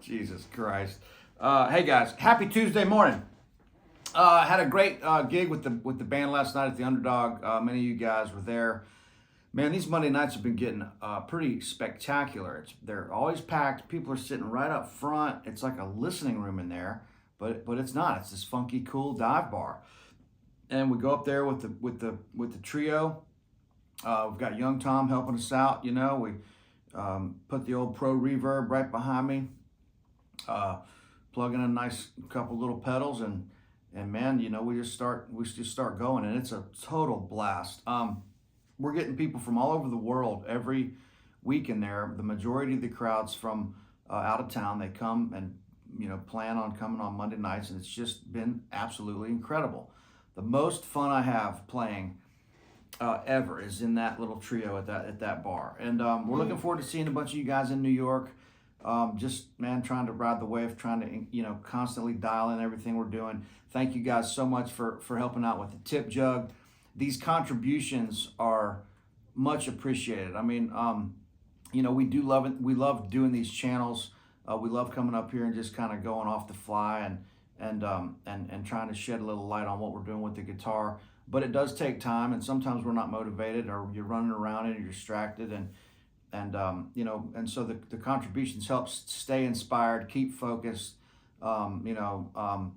Jesus Christ. Hey guys, happy Tuesday morning. Had a great gig with the band last night at the Underdog. Many of you guys were there. Man, these Monday nights have been getting pretty spectacular. They're always packed. People are sitting right up front. It's like a listening room in there, but it's not. It's this funky, cool dive bar. And we go up there with the trio. We've got Young Tom helping us out. You know, we put the old Pro Reverb right behind me. Plug in a nice couple little pedals, and man, you know, we just start going, and it's a total blast. We're getting people from all over the world every week in there. The majority of the crowd's from out of town. They come and, you know, plan on coming on Monday nights, and it's just been absolutely incredible. The most fun I have playing ever is in that little trio at that bar, and we're looking forward to seeing a bunch of you guys in New York. Just, man, trying to ride the wave, trying to, you know, constantly dial in everything we're doing. Thank you guys so much for helping out with the tip jug. These contributions are much appreciated. I mean, you know, we do love it. We love doing these channels. We love coming up here and just kind of going off the fly and trying to shed a little light on what we're doing with the guitar. But it does take time, and sometimes we're not motivated, or you're running around and you're distracted, and you know, and so the contributions help stay inspired, keep focused, you know,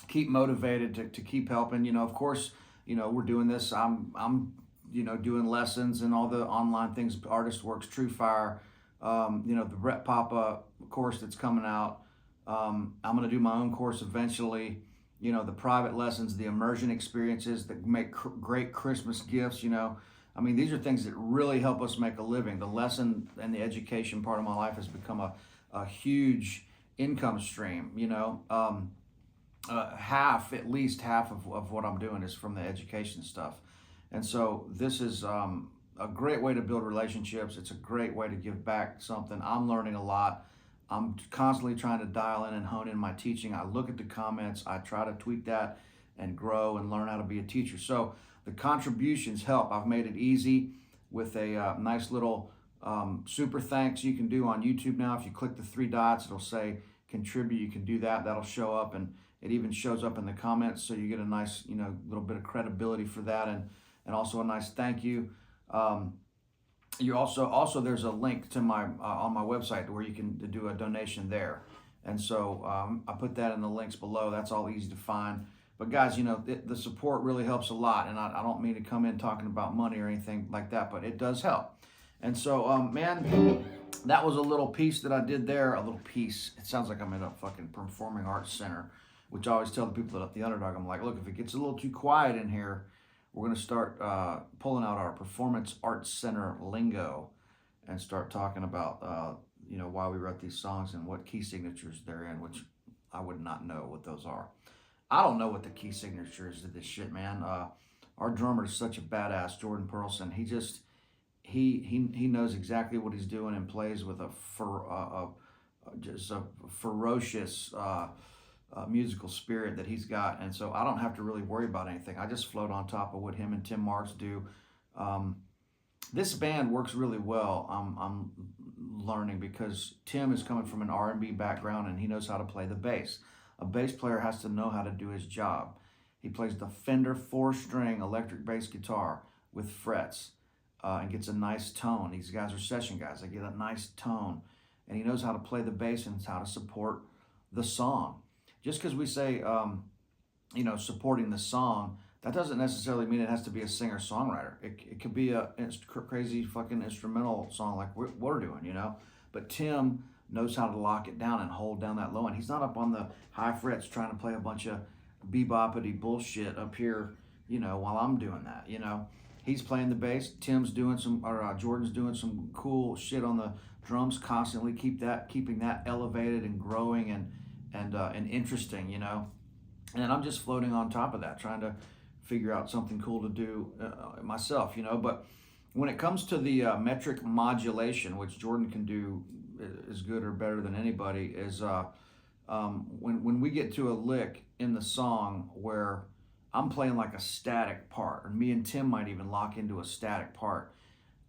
keep motivated to keep helping. You know, of course, you know, we're doing this. I'm you know, doing lessons and all the online things, Artist Works, TrueFire, you know, the Rep Papa course that's coming out. I'm going to do my own course eventually. You know, the private lessons, the immersion experiences that make great Christmas gifts, you know. I mean, these are things that really help us make a living. The lesson and the education part of my life has become a huge income stream, you know. At least half of what I'm doing is from the education stuff. And so this is a great way to build relationships. It's a great way to give back something. I'm learning a lot. I'm constantly trying to dial in and hone in my teaching. I look at the comments. I try to tweak that and grow and learn how to be a teacher. So the contributions help. I've made it easy with a nice little super thanks you can do on YouTube now. If you click the three dots, it'll say contribute. You can do that. That'll show up, and it even shows up in the comments, so you get a nice, you know, little bit of credibility for that, and also a nice thank you. You also there's a link to my on my website where you can do a donation there, and so I put that in the links below. That's all easy to find. But guys, you know, the support really helps a lot, and I don't mean to come in talking about money or anything like that, but it does help. And so, man, that was a little piece that I did there. A little piece. It sounds like I'm in a fucking performing arts center, which I always tell the people at the Underdog, I'm like, look, if it gets a little too quiet in here, we're going to start pulling out our performance arts center lingo and start talking about, you know, why we wrote these songs and what key signatures they're in, which I would not know what those are. I don't know what the key signature is to this shit, man. Our drummer is such a badass, Jordan Perlson. He knows exactly what he's doing and plays with just a ferocious musical spirit that he's got, and so I don't have to really worry about anything. I just float on top of what him and Tim Marks do. This band works really well. I'm learning because Tim is coming from an R&B background, and he knows how to play the bass. A bass player has to know how to do his job. He plays the Fender 4-string electric bass guitar with frets and gets a nice tone. These guys are session guys. They get a nice tone, and he knows how to play the bass and how to support the song. Just because we say, you know, supporting the song, that doesn't necessarily mean it has to be a singer-songwriter. It could be a crazy fucking instrumental song like we're doing, you know. But Tim knows how to lock it down and hold down that low, and he's not up on the high frets trying to play a bunch of beboppity bullshit up here, you know, while I'm doing that, you know. He's playing the bass. Tim's doing Jordan's doing some cool shit on the drums, constantly keeping that elevated and growing and interesting, you know. And I'm just floating on top of that, trying to figure out something cool to do myself, you know. But when it comes to the metric modulation, which Jordan can do as good or better than anybody, is when we get to a lick in the song where I'm playing like a static part, or me and Tim might even lock into a static part,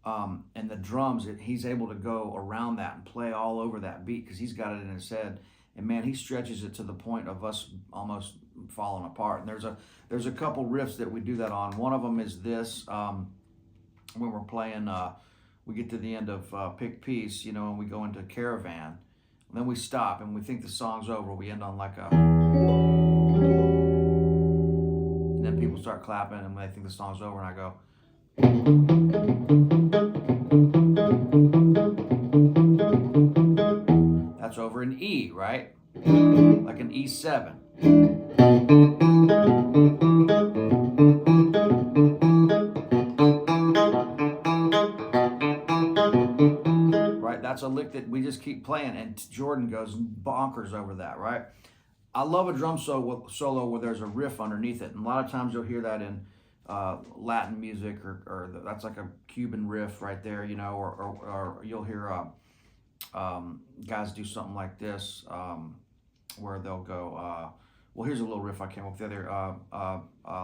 and the drums, he's able to go around that and play all over that beat because he's got it in his head. And man, he stretches it to the point of us almost falling apart. And there's a couple riffs that we do that on. One of them is this, when we're playing, we get to the end of Pick Peace, and we go into Caravan. And then we stop and we think the song's over. We end on like a, and then people start clapping and they think the song's over, and I go, that's over an E, right? Like an E7. Right? That's a lick that we just keep playing, and Jordan goes bonkers over that, right? I love a drum solo where there's a riff underneath it, and a lot of times you'll hear that in Latin music, or that's like a Cuban riff right there, or you'll hear guys do something like this, where they'll go, well, here's a little riff I came up with the other,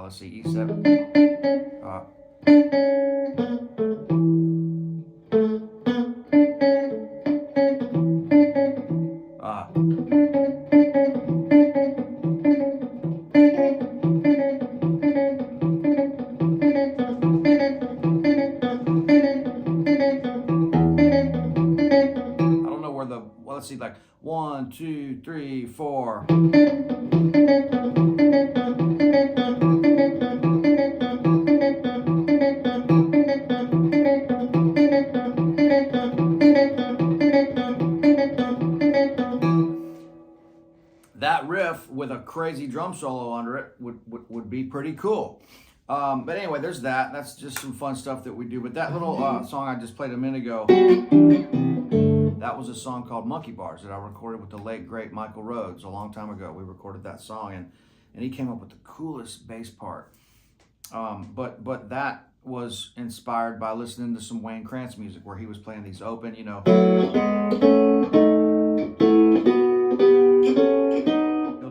let's see, E7. Let's see, like 1, 2, 3, 4. That riff with a crazy drum solo under it would be pretty cool. But anyway, there's that. That's just some fun stuff that we do. But that little song I just played a minute ago, that was a song called Monkey Bars that I recorded with the late, great Michael Rhodes a long time ago. We recorded that song, and he came up with the coolest bass part. But that was inspired by listening to some Wayne Krantz music where he was playing these open, he'll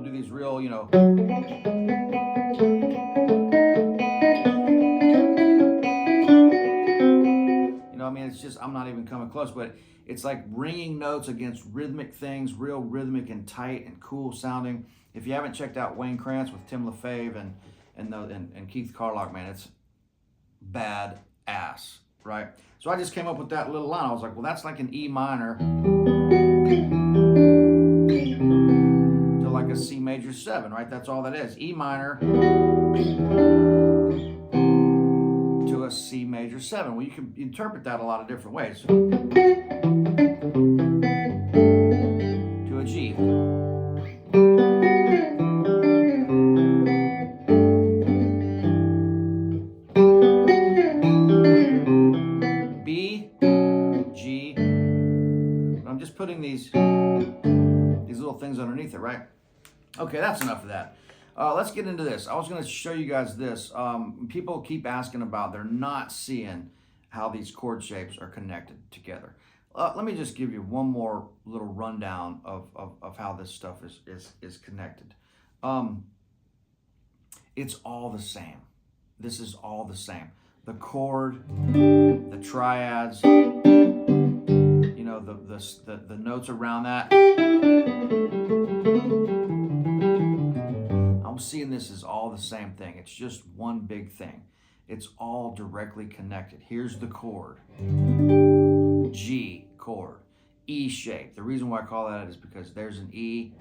do these real, it's just, I'm not even coming close, but it's like ringing notes against rhythmic things, real rhythmic and tight and cool sounding. If you haven't checked out Wayne Krantz with Tim LaFave and Keith Carlock, man, it's bad ass, right? So I just came up with that little line. I was like, well, that's like an E minor to like a C major 7, right? That's all that is. E minor to a C major 7. Well, you can interpret that a lot of different ways. To a G. B, G. I'm just putting these little things underneath it, right? Okay, that's enough of that. Let's get into this. I was going to show you guys this. People keep asking about, they're not seeing how these chord shapes are connected together. Let me just give you one more little rundown of how this stuff is connected. It's all the same. This is all the same. The chord, the triads, the notes around that. I'm seeing this as all the same thing. It's just one big thing. It's all directly connected. Here's the chord. G chord. E shape. The reason why I call that is because there's an E.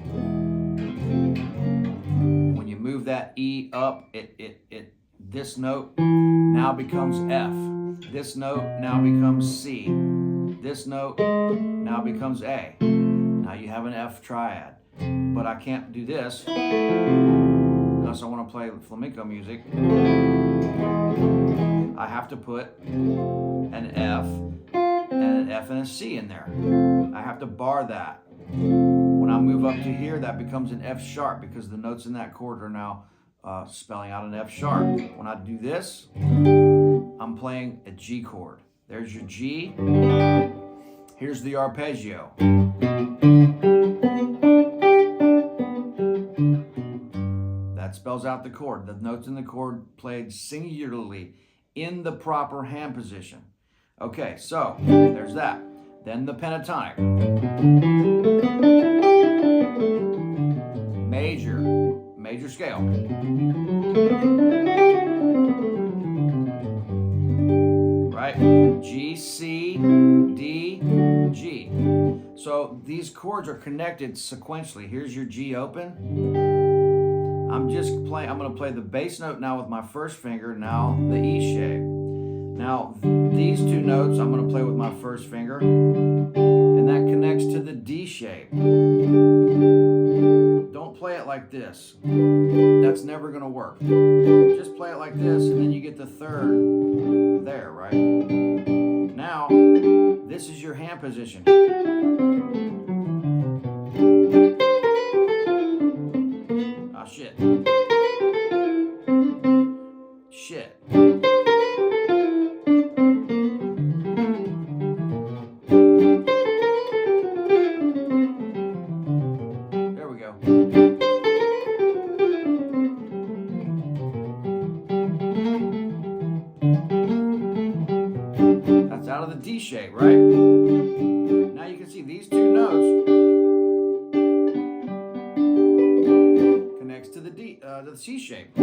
When you move that E up, this note now becomes F. This note now becomes C. This note now becomes A. Now you have an F triad. But I can't do this unless I want to play flamenco music. I have to put an F and a C in there. I have to bar that. When I move up to here, that becomes an F sharp because the notes in that chord are now spelling out an F sharp. When I do this, I'm playing a G chord. There's your G. Here's the arpeggio. That spells out the chord. The notes in the chord played singularly in the proper hand position. Okay, so there's that. Then the pentatonic. Major scale. Right? G, C, D, G. So these chords are connected sequentially. Here's your G open. I'm going to play the bass note now with my first finger, now the E shape. Now these two notes I'm going to play with my first finger, and that connects to the D shape. Don't play it like this. That's never going to work. Just play it like this, and then you get the third there, right? Now, this is your hand position. Ah, shit. Shit. There we go. That's out of the D shape, right? Now you can see these two notes connects to the to the C shape.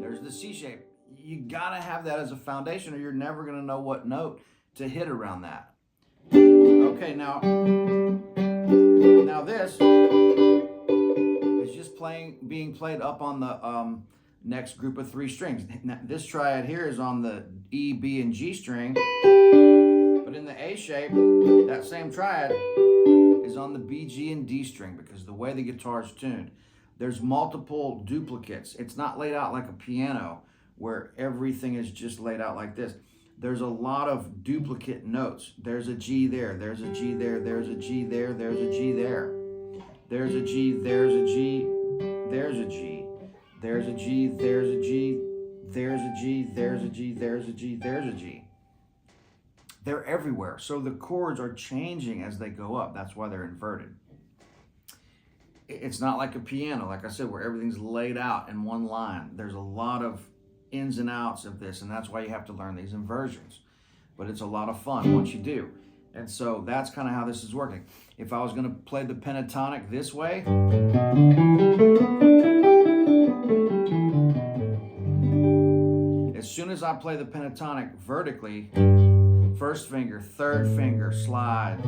There's the C shape. You gotta have that as a foundation, or you're never gonna know what note to hit around that. Okay, now this is just being played up on the next group of 3 strings. Now, this triad here is on the E, B, and G string, but in the A shape, that same triad is on the B, G, and D string because the way the guitar is tuned. There's multiple duplicates. It's not laid out like a piano where everything is just laid out like this. There's a lot of duplicate notes. There's a G there, there's a G there, there's a G there, there's a G there. There's a G, there's a G, there's a G. There's a G, there's a G, there's a G, there's a G, there's a G, there's a G. They're everywhere. So the chords are changing as they go up. That's why they're inverted. It's not like a piano, like I said, where everything's laid out in one line. There's a lot of ins and outs of this, and that's why you have to learn these inversions. But it's a lot of fun once you do. And so that's kind of how this is working. If I was going to play the pentatonic this way, as soon as I play the pentatonic vertically, first finger, third finger, slide,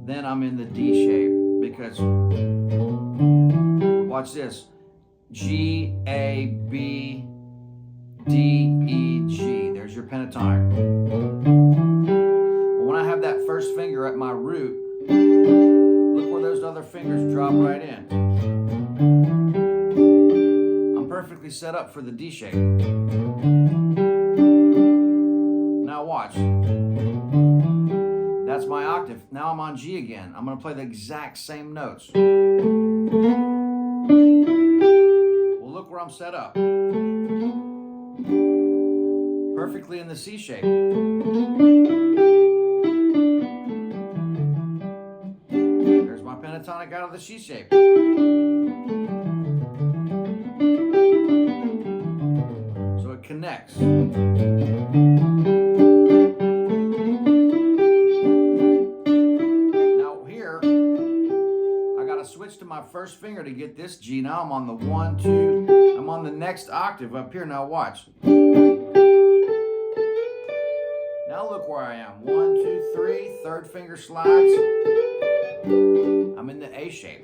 then I'm in the D shape. Because, watch this, G, A, B, D, E, G. There's your pentatonic. Well, when I have that first finger at my root, look where those other fingers drop right in. I'm perfectly set up for the D shape. Now watch. That's my octave. Now I'm on G again. I'm going to play the exact same notes. Well, look where I'm set up. Perfectly in the C shape. There's my pentatonic out of the C shape. So it connects. Switch to my first finger to get this G. Now I'm on the 1, 2. I'm on the next octave up here. Now watch. Now look where I am. 1, 2, 3. Third finger slides. I'm in the A shape.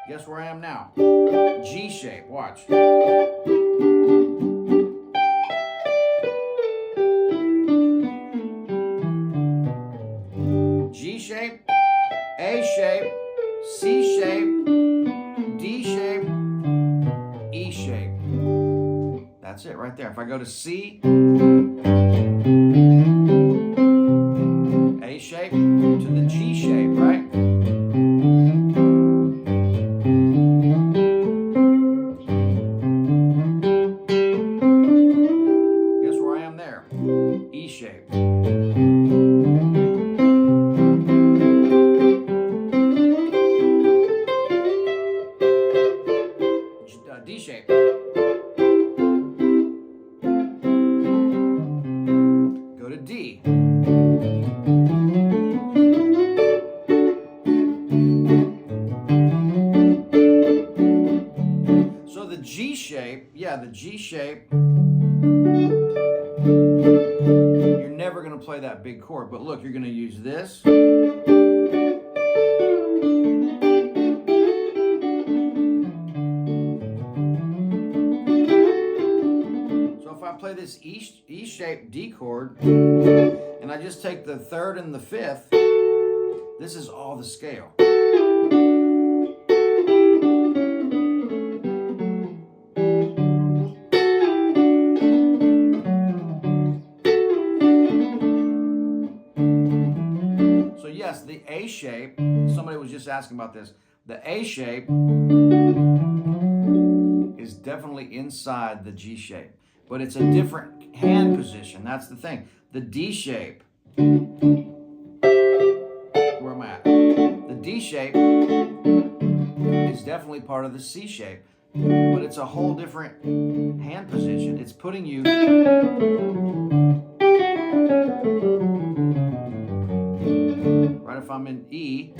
Guess where I am now? G shape. Watch. G shape, A shape, C shape, D shape, E shape. That's it right there. If I go to C, A shape to the G shape, right? D. So the G shape, yeah, the G shape, you're never going to play that big chord. But look, you're going to use this. So if I play this E-shaped D chord, and I just take the third and the fifth, this is all the scale. So yes, the A shape, somebody was just asking about this. The A shape is definitely inside the G shape, but it's a different hand position. That's the thing. The D shape, where am I at? The D shape is definitely part of the C shape, but it's a whole different hand position. It's putting you right. If I'm in E,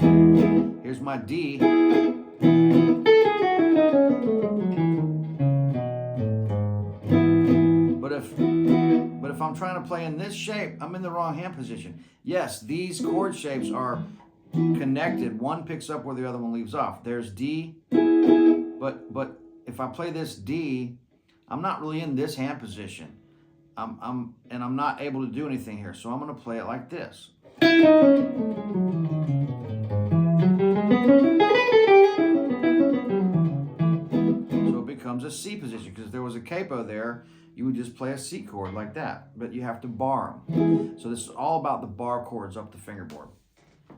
here's my D. But if I'm trying to play in this shape, I'm in the wrong hand position. Yes, these chord shapes are connected. One picks up where the other one leaves off. There's D, but if I play this D, I'm not really in this hand position. I'm not able to do anything here. So I'm going to play it like this. So it becomes a C position, because if there was a capo there, you would just play a C chord like that, but you have to bar them. So this is all about the bar chords up the fingerboard.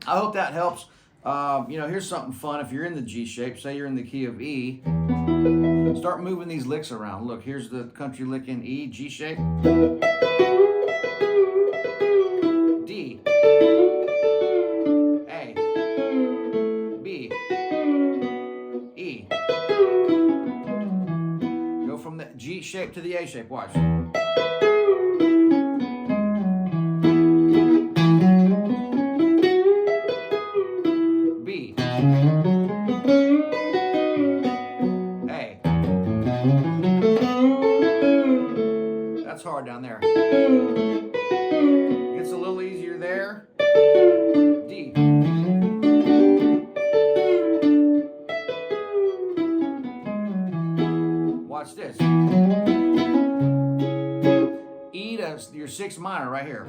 I hope that helps. Here's something fun. If you're in the G shape, say you're in the key of E, start moving these licks around. Look, here's the country lick in E, G shape. D. A. B. E. Go from the G shape to the A shape. Watch. B. A. That's hard down there. Gets a little easier there. D. Watch this. E to your 6 minor right here.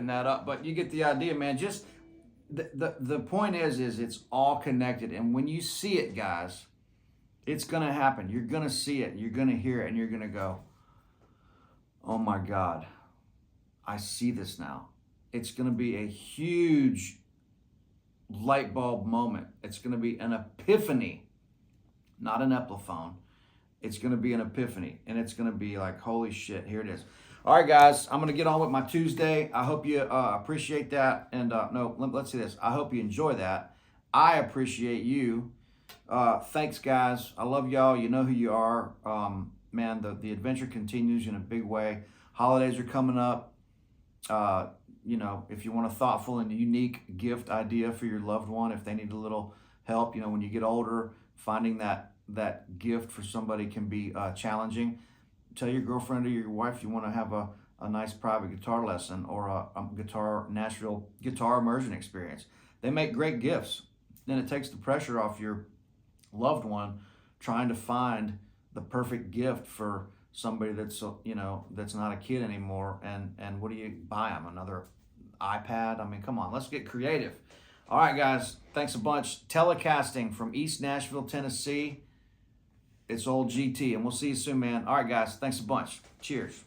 That up, but you get the idea, man. Just the point is it's all connected, and when you see it, guys, it's gonna happen. You're gonna see it, you're gonna hear it, and you're gonna go, oh my God, I see this now. It's gonna be a huge light bulb moment. It's gonna be an epiphany, not an epiphone. It's gonna be an epiphany, and it's gonna be like, holy shit, here it is. All right, guys, I'm going to get on with my Tuesday. I hope you appreciate that. And let's see this. I hope you enjoy that. I appreciate you. Thanks, guys. I love y'all. You know who you are. Man, the adventure continues in a big way. Holidays are coming up. If you want a thoughtful and unique gift idea for your loved one, if they need a little help, when you get older, finding that gift for somebody can be challenging. Tell your girlfriend or your wife you want to have a a nice private guitar lesson or a Nashville guitar immersion experience. They make great gifts. Then it takes the pressure off your loved one trying to find the perfect gift for somebody that's that's not a kid anymore. And what do you buy them? Another iPad? I mean, come on, let's get creative. All right, guys, thanks a bunch. Telecasting from East Nashville, Tennessee. It's old GT, and we'll see you soon, man. All right, guys, thanks a bunch. Cheers.